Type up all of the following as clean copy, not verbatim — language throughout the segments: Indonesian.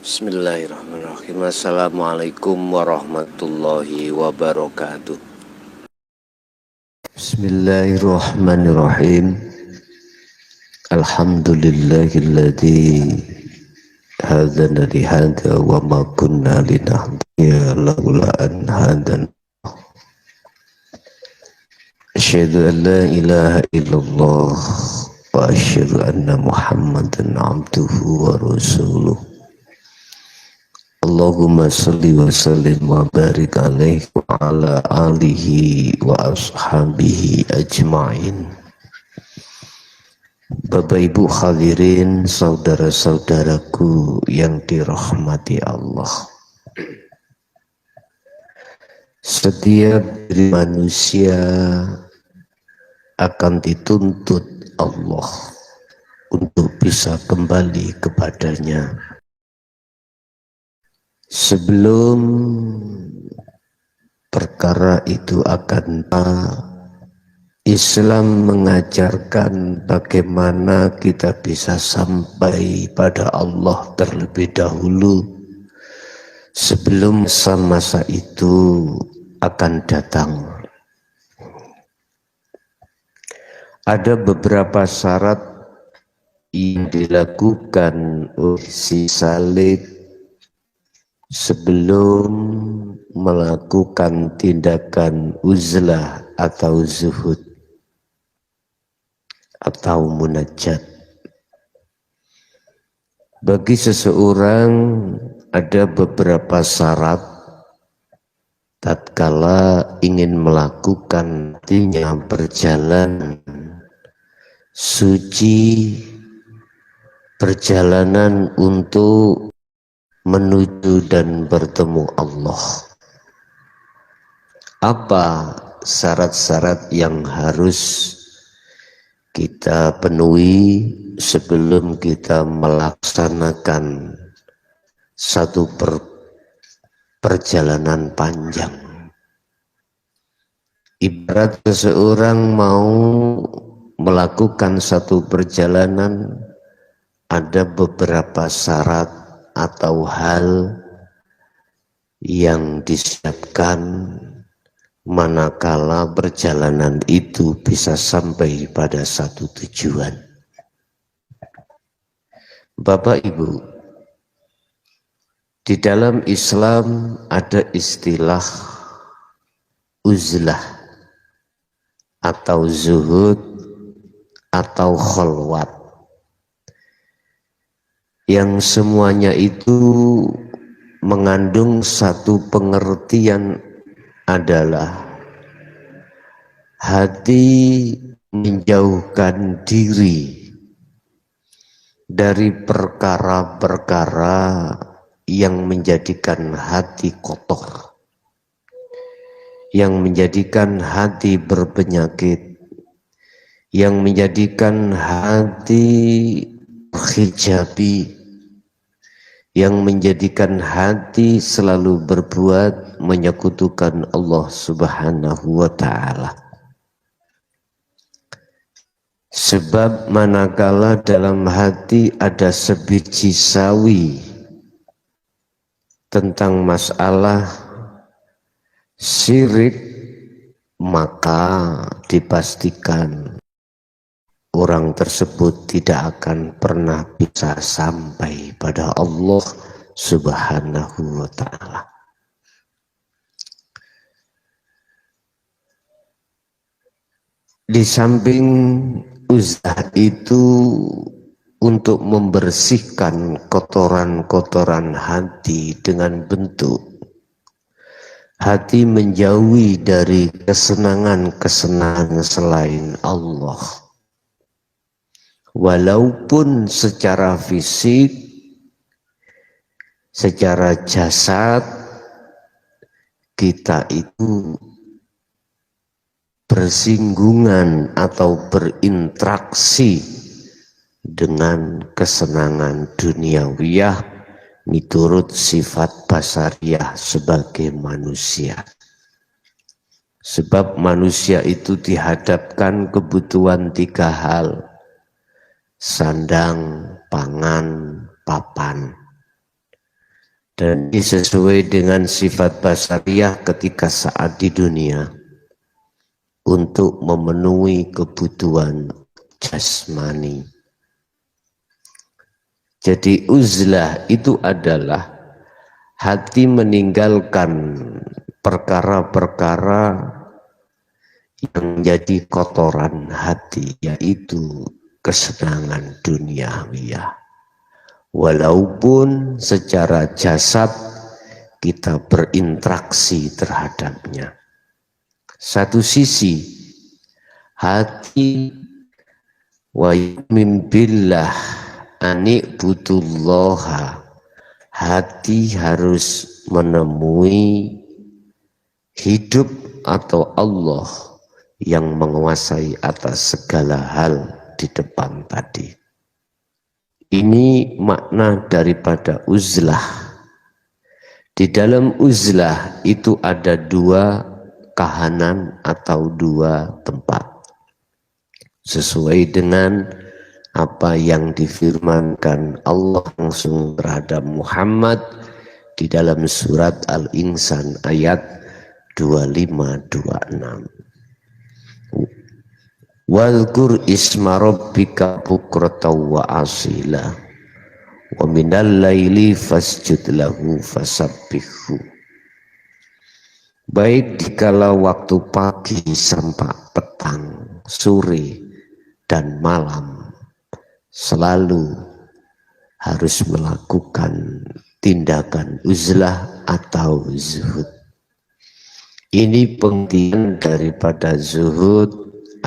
Bismillahirrahmanirrahim. Assalamualaikum warahmatullahi wabarakatuh. Bismillahirrahmanirrahim. Alhamdulillahilladzi hadana li hadza wa ma kunna linahtadiya laula an hadana. Asyhadu an la ilaha illallah wa asyhadu anna Muhammadan abduhu wa rasuluh. Allahumma salli wa sallim wa barik alaihi wa ala alihi wa ashabihi ajma'in. Bapak Ibu hadirin, saudara-saudaraku yang dirahmati Allah. Setiap diri manusia akan dituntut Allah untuk bisa kembali kepadanya. Sebelum perkara itu akan Islam mengajarkan bagaimana kita bisa sampai pada Allah terlebih dahulu sebelum masa itu akan datang. Ada beberapa syarat yang dilakukan oleh si Salih sebelum melakukan tindakan uzlah atau zuhud atau munajat. Bagi seseorang ada beberapa syarat tatkala ingin melakukan perjalanan suci, perjalanan untuk menuju dan bertemu Allah. Apa syarat-syarat yang harus kita penuhi sebelum kita melaksanakan satu perjalanan panjang? Ibarat seseorang mau melakukan satu perjalanan, ada beberapa syarat atau hal yang disiapkan manakala perjalanan itu bisa sampai pada satu tujuan. Bapak Ibu, di dalam Islam ada istilah uzlah atau zuhud atau khalwat, yang semuanya itu mengandung satu pengertian adalah hati menjauhkan diri dari perkara-perkara yang menjadikan hati kotor, yang menjadikan hati berpenyakit, yang menjadikan hati hijabi, yang menjadikan hati selalu berbuat menyekutukan Allah Subhanahu wa ta'ala. Sebab manakala dalam hati ada sebiji sawi tentang masalah syirik, maka dipastikan orang tersebut tidak akan pernah bisa sampai pada Allah Subhanahu wa ta'ala. Di samping uzlah itu untuk membersihkan kotoran-kotoran hati dengan bentuk hati menjauhi dari kesenangan-kesenangan selain Allah. Walaupun secara fisik, secara jasad, kita itu bersinggungan atau berinteraksi dengan kesenangan duniawiyah miturut sifat basariyah sebagai manusia. Sebab manusia itu dihadapkan kebutuhan tiga hal: sandang, pangan, papan. dan ini sesuai dengan sifat basariah ketika saat di dunia untuk memenuhi kebutuhan jasmani. Jadi uzlah itu adalah hati meninggalkan perkara-perkara yang menjadi kotoran hati, yaitu kesenangan duniawiyah. Walaupun secara jasad kita berinteraksi terhadapnya. Satu sisi hati wa yu'min billah ani'budullaha, hati harus menemui hidup atau Allah yang menguasai atas segala hal di depan tadi. Ini makna daripada uzlah. Di dalam uzlah itu ada dua kahanan atau dua tempat. Sesuai dengan apa yang difirmankan Allah langsung terhadap Muhammad di dalam surat Al-Insan ayat 25-26. Wadhkur isma rabbika bukratan wa asila wa minal laili fasjud lahu fasabbihhu. Baik dikala waktu pagi sampai petang, sore dan malam, selalu harus melakukan tindakan uzlah atau zuhud. Ini pengertian daripada zuhud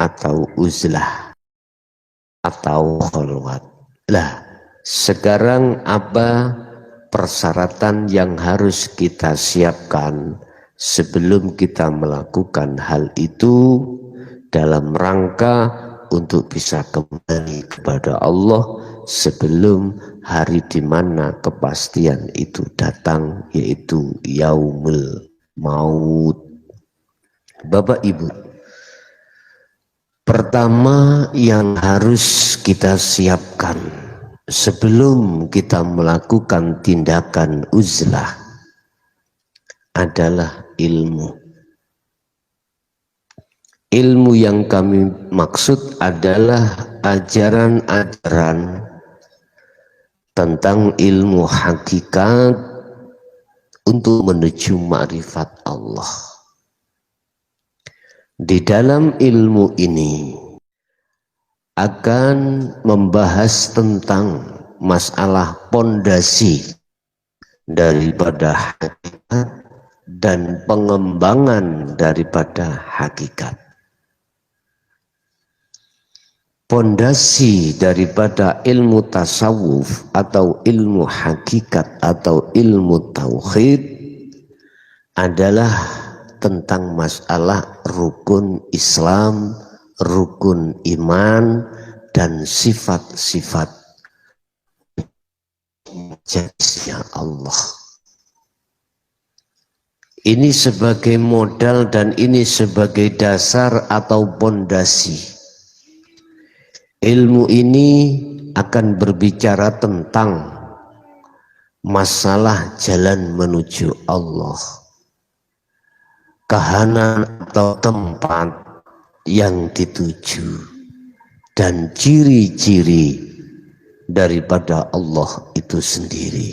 atau uzlah atau khalwat. Lah, sekarang apa persyaratan yang harus kita siapkan sebelum kita melakukan hal itu dalam rangka untuk bisa kembali kepada Allah sebelum hari di mana kepastian itu datang, yaitu yaumul maut. Bapak Ibu, pertama yang harus kita siapkan sebelum kita melakukan tindakan uzlah adalah ilmu. Ilmu yang kami maksud adalah ajaran-ajaran tentang ilmu hakikat untuk menuju ma'rifat Allah. Di dalam ilmu ini akan membahas tentang masalah pondasi daripada hakikat dan pengembangan daripada hakikat. Pondasi daripada ilmu tasawuf atau ilmu hakikat atau ilmu tauhid adalah tentang masalah rukun Islam, rukun iman, dan sifat-sifat jasnya Allah. Ini sebagai modal dan ini sebagai dasar atau pondasi. Ilmu ini akan berbicara tentang masalah jalan menuju Allah. Kahanan atau tempat yang dituju dan ciri-ciri daripada Allah itu sendiri.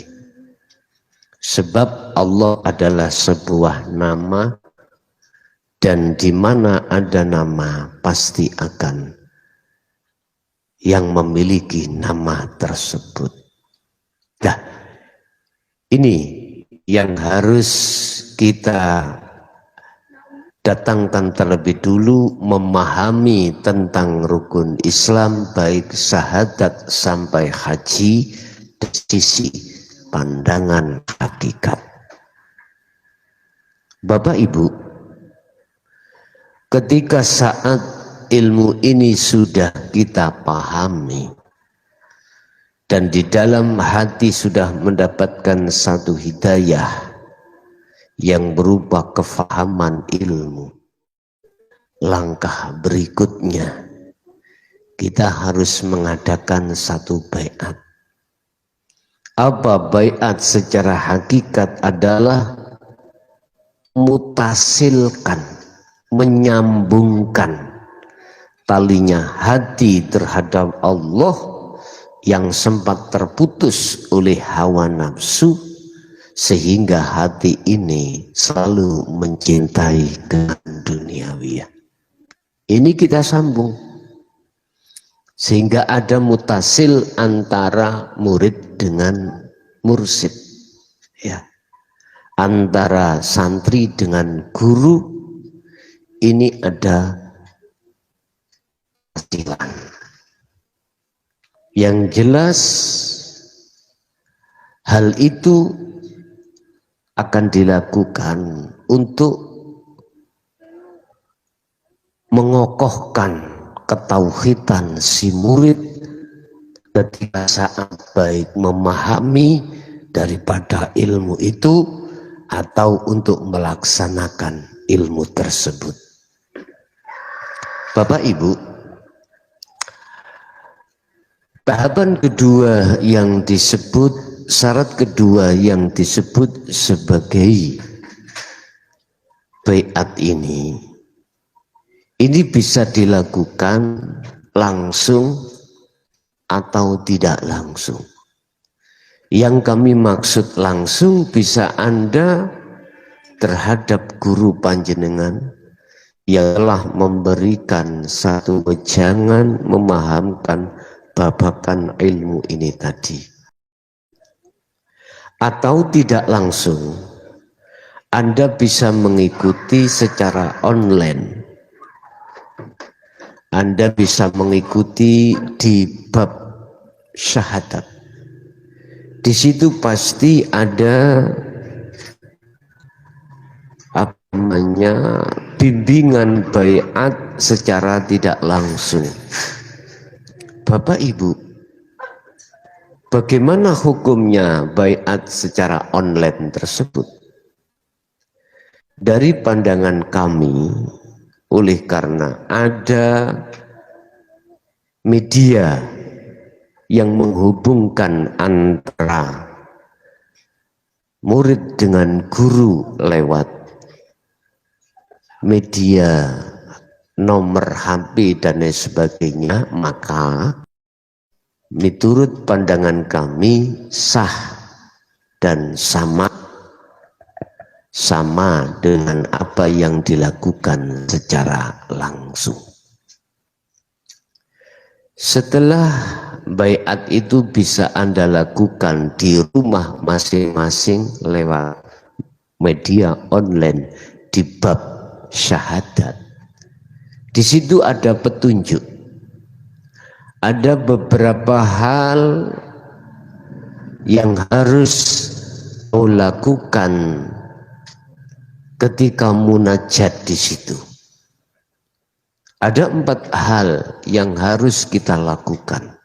Sebab Allah adalah sebuah nama dan di mana ada nama pasti akan yang memiliki nama tersebut. Nah, ini yang harus kita datangkan terlebih dulu, memahami tentang rukun Islam baik syahadat sampai haji dari sisi pandangan hakikat. Bapak Ibu, ketika saat ilmu ini sudah kita pahami dan di dalam hati sudah mendapatkan satu hidayah yang berupa kefahaman ilmu, langkah berikutnya kita harus mengadakan satu baiat Apa baiat secara hakikat adalah mutasilkan, menyambungkan talinya hati terhadap Allah yang sempat terputus oleh hawa nafsu, sehingga hati ini selalu mencintai dengan duniawiyah. Ini kita sambung sehingga ada mutasil antara murid dengan mursid, ya, antara santri dengan guru. Ini ada kecilan. Yang jelas hal itu akan dilakukan untuk mengokohkan ketauhidan si murid ketika saat baik memahami daripada ilmu itu atau untuk melaksanakan ilmu tersebut. Bapak Ibu, tahapan kedua yang disebut, syarat kedua yang disebut sebagai baiat ini bisa dilakukan langsung atau tidak langsung. Yang kami maksud langsung bisa Anda terhadap guru panjenengan yang telah memberikan satu wejangan memahamkan babakan ilmu ini tadi. Atau tidak langsung, Anda bisa mengikuti secara online. Anda bisa mengikuti di bab syahadat. Di situ pasti ada bimbingan baiat secara tidak langsung. Bapak Ibu, bagaimana hukumnya baiat secara online tersebut? Dari pandangan kami, oleh karena ada media yang menghubungkan antara murid dengan guru lewat media, nomor HP dan lain sebagainya, maka menurut pandangan kami sah dan sama dengan apa yang dilakukan secara langsung. Setelah baiat itu bisa Anda lakukan di rumah masing-masing lewat media online di bab syahadat. Di situ ada petunjuk. Ada beberapa hal yang harus kau lakukan ketika munajat di situ. Ada 4 hal yang harus kita lakukan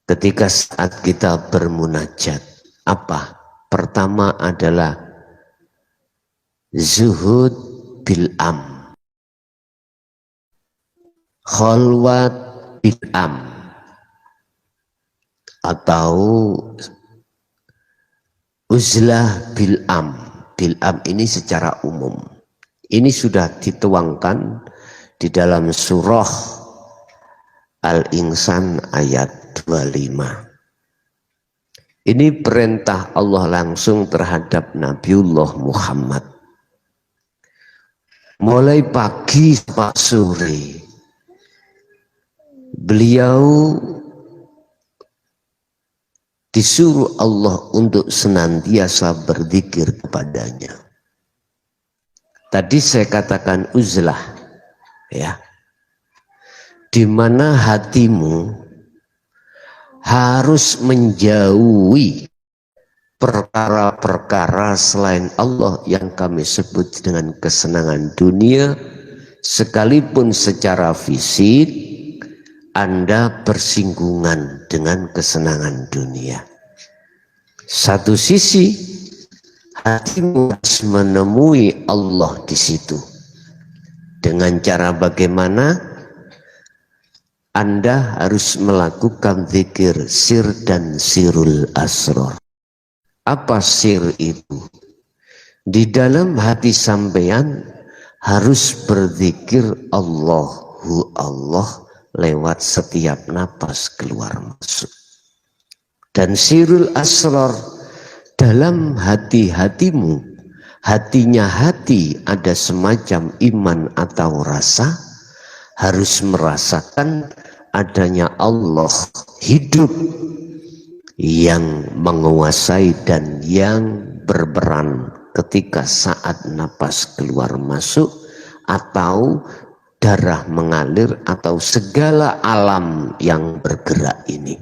ketika saat kita bermunajat. Apa? Pertama adalah zuhud bil am, khalwat bil am, atau uzlah bil am. Bil am ini secara umum. Ini sudah dituangkan di dalam surah Al-Insan ayat 25. Ini perintah Allah langsung terhadap Nabiullah Muhammad. Mulai pagi sampai sore, beliau disuruh Allah untuk senantiasa berzikir kepadanya. Tadi saya katakan uzlah, ya, di mana hatimu harus menjauhi perkara-perkara selain Allah yang kami sebut dengan kesenangan dunia, sekalipun secara fisik Anda bersinggungan dengan kesenangan dunia. Satu sisi hatimu harus menemui Allah di situ. Dengan cara bagaimana? Anda harus melakukan zikir sir dan sirul asror. Apa sir itu? Di dalam hati sampean harus berzikir Allahu Allah lewat setiap napas keluar masuk. Dan sirul asror, dalam hati-hatimu, hatinya hati ada semacam iman atau rasa, harus merasakan adanya Allah hidup yang menguasai dan yang berperan ketika saat napas keluar masuk atau darah mengalir atau segala alam yang bergerak ini.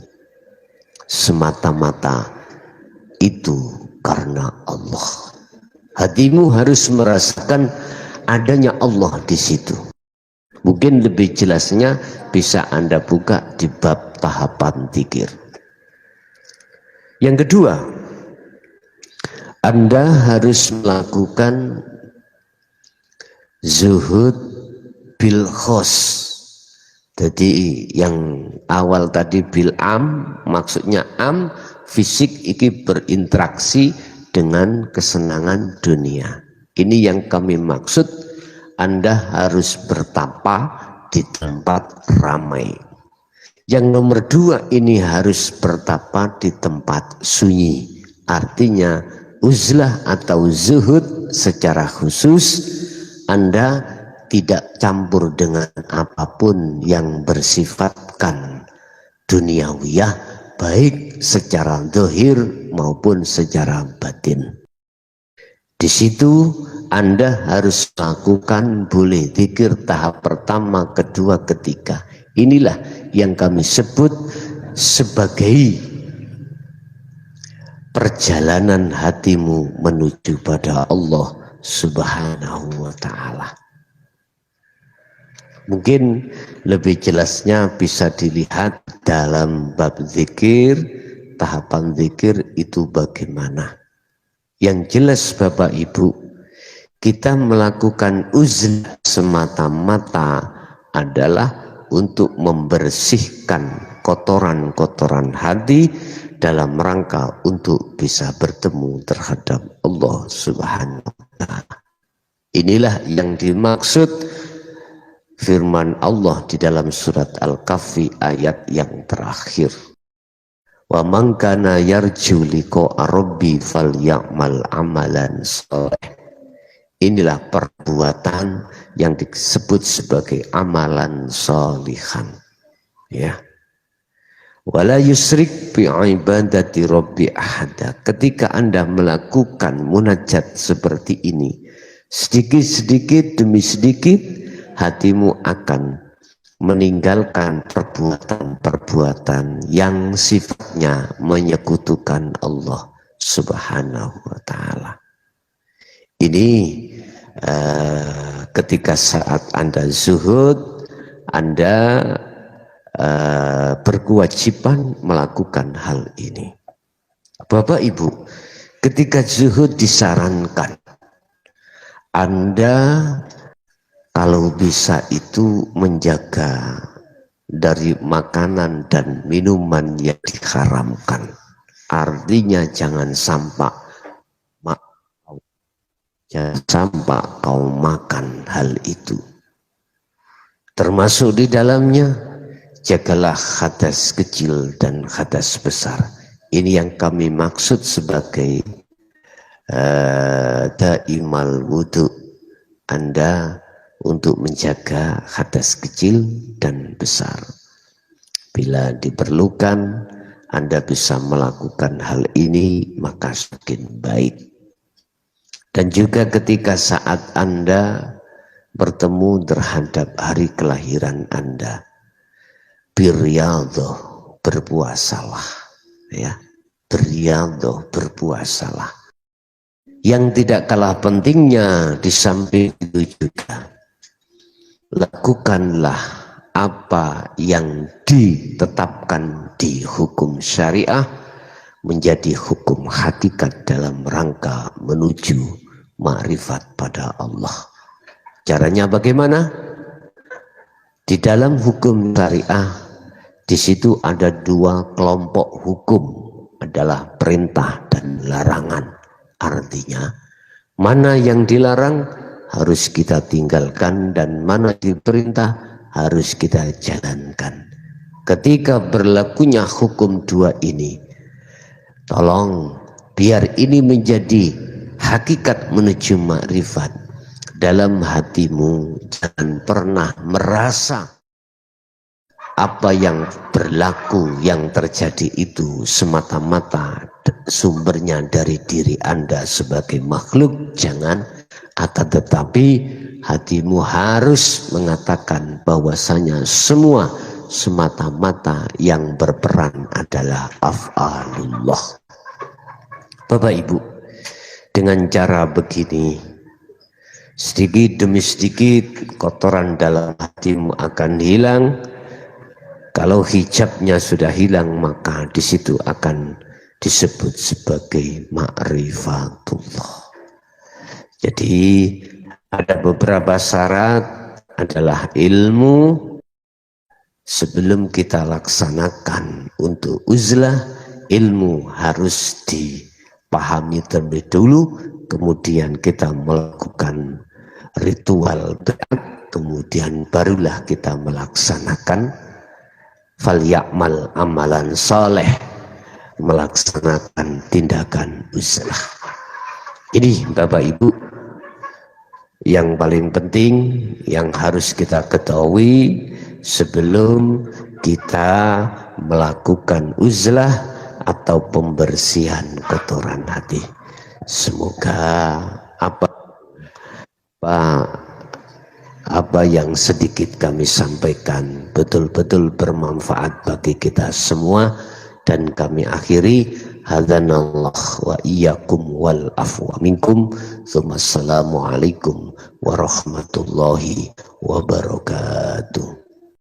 Semata-mata itu karena Allah. Hatimu harus merasakan adanya Allah di situ. Mungkin lebih jelasnya bisa Anda buka di bab tahapan zikir. Yang kedua, Anda harus melakukan zuhud bil khos. Jadi yang awal tadi bil am, maksudnya am, fisik ini berinteraksi dengan kesenangan dunia. Ini yang kami maksud, Anda harus bertapa di tempat ramai. Yang nomor dua, ini harus bertapa di tempat sunyi. Artinya uzlah atau zuhud secara khusus, Anda tidak campur dengan apapun yang bersifatkan duniawiyah, baik secara zahir maupun secara batin. Di situ Anda harus lakukan boleh zikir tahap pertama, kedua, ketiga. Inilah yang kami sebut sebagai perjalanan hatimu menuju pada Allah Subhanahu wa ta'ala. Mungkin lebih jelasnya bisa dilihat dalam bab zikir, tahapan zikir itu bagaimana. Yang jelas Bapak Ibu, kita melakukan uzlah semata-mata adalah untuk membersihkan kotoran-kotoran hati dalam rangka untuk bisa bertemu terhadap Allah Subhanahu wa ta'ala. Inilah yang dimaksud firman Allah di dalam surat Al-Kahfi ayat yang terakhir. Wa man kana yarju liqa'a rabbi falyamal amalan shalih. Inilah perbuatan yang disebut sebagai amalan sholihan. Ya. Wala yusrik bi ibadati rabbi ahada. Ketika Anda melakukan munajat seperti ini, sedikit-sedikit demi sedikit hatimu akan meninggalkan perbuatan-perbuatan yang sifatnya menyekutukan Allah Subhanahu wa ta'ala. Ini ketika saat Anda zuhud, Anda berkewajiban melakukan hal ini. Bapak Ibu, ketika zuhud disarankan, Anda kalau bisa itu menjaga dari makanan dan minuman yang diharamkan. Artinya jangan sampai kau makan hal itu. Termasuk di dalamnya, jagalah hadas kecil dan hadas besar. Ini yang kami maksud sebagai daimal wudu. Anda untuk menjaga hadas kecil dan besar. Bila diperlukan, Anda bisa melakukan hal ini, maka semakin baik. Dan juga ketika saat Anda bertemu terhadap hari kelahiran Anda, biryadhah, berpuasalah, ya, biryadhah, berpuasalah. Yang tidak kalah pentingnya di samping itu juga, lakukanlah apa yang ditetapkan di hukum syariah menjadi hukum hakikat dalam rangka menuju ma'rifat pada Allah. Caranya bagaimana? Di dalam hukum syariah Di situ ada dua kelompok hukum, adalah perintah dan larangan. Artinya mana yang dilarang harus kita tinggalkan dan mana diperintah harus kita jalankan. Ketika berlakunya hukum dua ini, tolong biar ini menjadi hakikat menuju makrifat. Dalam hatimu jangan pernah merasa apa yang berlaku, yang terjadi itu semata-mata sumbernya dari diri Anda sebagai makhluk. Jangan, akan tetapi hatimu harus mengatakan bahwasanya semua semata-mata yang berperan adalah af'alullah. Bapak Ibu, dengan cara begini, sedikit demi sedikit kotoran dalam hatimu akan hilang. Kalau hijabnya sudah hilang, maka di situ akan disebut sebagai ma'rifatullah. Jadi ada beberapa syarat, adalah ilmu. Sebelum kita laksanakan untuk uzlah, ilmu harus dipahami terlebih dulu, kemudian kita melakukan ritual, kemudian barulah kita melaksanakan falyakmal amalan soleh, melaksanakan tindakan uzlah. Ini Bapak Ibu yang paling penting yang harus kita ketahui sebelum kita melakukan uzlah atau pembersihan kotoran hati. Semoga apa yang sedikit kami sampaikan betul-betul bermanfaat bagi kita semua, dan kami akhiri hadanallah wa iyyakum wal afwa minkum. Assalamualaikum warahmatullahi wabarakatuh.